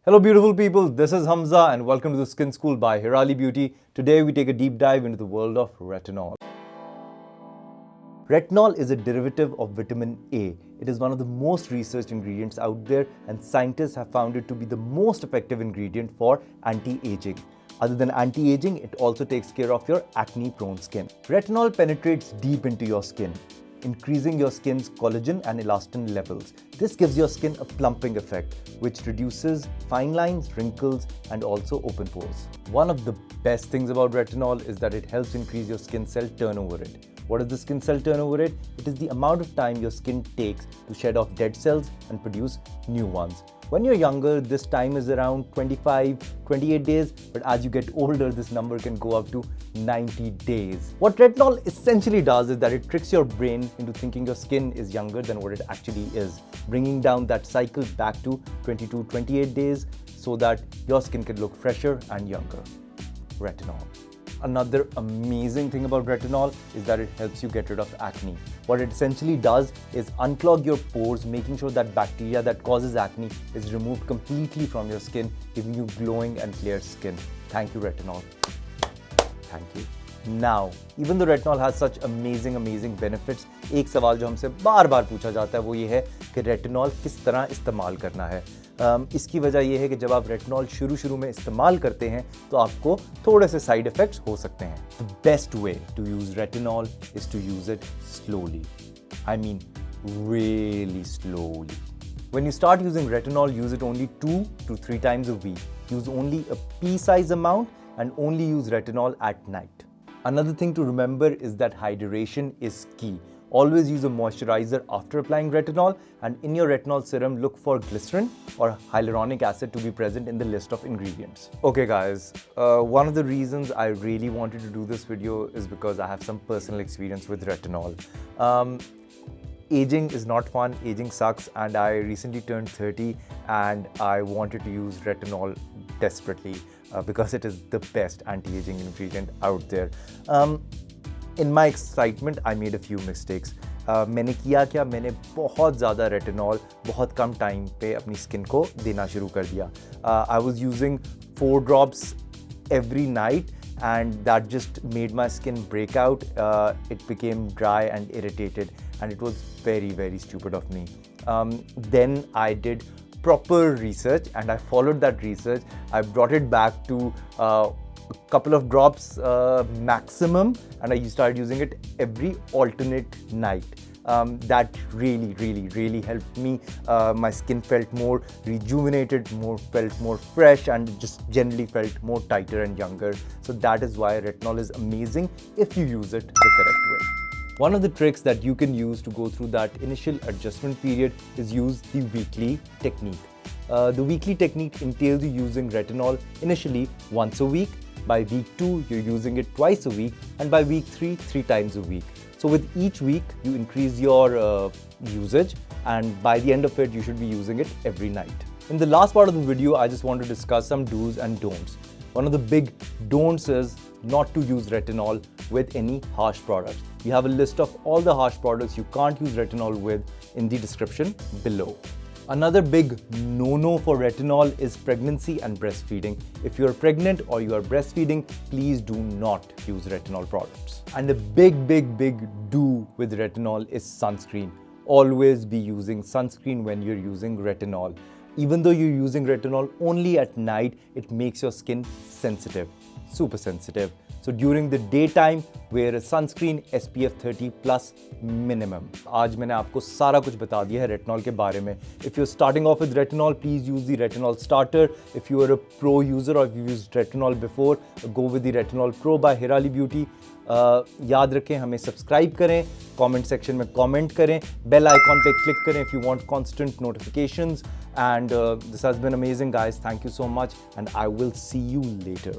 Hello beautiful people, this is Hamza and welcome to the Skin School by Hirali Beauty. Today we take a deep dive into the world of retinol. Retinol is a derivative of vitamin A. It is one of the most researched ingredients out there and scientists have found it to be the most effective ingredient for anti-aging. Other than anti-aging, it also takes care of your acne-prone skin. Retinol penetrates deep into your skin, increasing your skin's collagen and elastin levels. This gives your skin a plumping effect, which reduces fine lines, wrinkles, and also open pores. One of the best things about retinol is that it helps increase your skin cell turnover rate. What is the skin cell turnover rate? It is the amount of time your skin takes to shed off dead cells and produce new ones. When you're younger, this time is around 25, 28 days, but as you get older, this number can go up to 90 days. What retinol essentially does is that it tricks your brain into thinking your skin is younger than what it actually is, bringing down that cycle back to 22, 28 days so that your skin can look fresher and younger. Retinol. Another amazing thing about retinol is that it helps you get rid of acne. What it essentially does is unclog your pores, making sure that bacteria that causes acne is removed completely from your skin, giving you glowing and clear skin. Thank you, retinol. Thank you. Now, even though retinol has such amazing benefits, एक सवाल जो हमसे बार-बार पूछा जाता है वो ये है कि रेटिनॉल किस तरह इस्तेमाल करना है। इसकी वजह ये है कि जब आप रेटिनॉल शुरू में इस्तेमाल करते हैं तो आपको थोड़े से साइड इफेक्ट्स हो सकते हैं। The best way to use retinol is to use it slowly. I mean really slowly. When you start using retinol, use it only 2 to 3 times a week. Use only a pea-size amount and only use retinol at night. Another thing to remember is that hydration is key. Always use a moisturizer after applying retinol, and in your retinol serum, look for glycerin or hyaluronic acid to be present in the list of ingredients. Okay guys, one of the reasons I really wanted to do this video is because I have some personal experience with retinol. Aging is not fun, aging sucks, and I recently turned 30 and I wanted to use retinol desperately because it is the best anti-aging ingredient out there. In my excitement, I made a few mistakes. मैंने किया क्या, मैंने बहुत ज़्यादा retinol बहुत कम time पे अपनी skin को देना शुरू कर दिया. I was using 4 drops every night and that just made my skin break out. It became dry and irritated and it was very stupid of me. Then I did proper research and I followed that research. I brought it back to a couple of drops maximum, and I started using it every alternate night. That really helped me. My skin felt more rejuvenated, felt more fresh, and just generally felt more tighter and younger. So that is why retinol is amazing if you use it the correct way. One of the tricks that you can use to go through that initial adjustment period is use the weekly technique. The weekly technique entails you using retinol initially once a week. By week 2, you're using it twice a week, and by week 3, 3 times a week. So with each week, you increase your usage, and by the end of it, you should be using it every night. In the last part of the video, I just want to discuss some do's and don'ts. One of the big don'ts is not to use retinol with any harsh products. We have a list of all the harsh products you can't use retinol with in the description below. Another big no-no for retinol is pregnancy and breastfeeding. If you're pregnant or you are breastfeeding, please do not use retinol products. And a big do with retinol is sunscreen. Always be using sunscreen when you're using retinol. Even though you're using retinol only at night, it makes your skin sensitive, super sensitive. So during the daytime, wear a sunscreen SPF 30+ minimum. आज मैंने आपको सारा कुछ बता दिया है retinol के बारे में. If you're starting off with retinol, please use the retinol starter. If you are a pro user or if you used retinol before, go with the retinol pro by Hirali Beauty. याद रखें, हमें subscribe करें, comment section में comment करें, bell icon पे click करें if you want constant notifications. And this has been amazing, guys. Thank you so much, and I will see you later.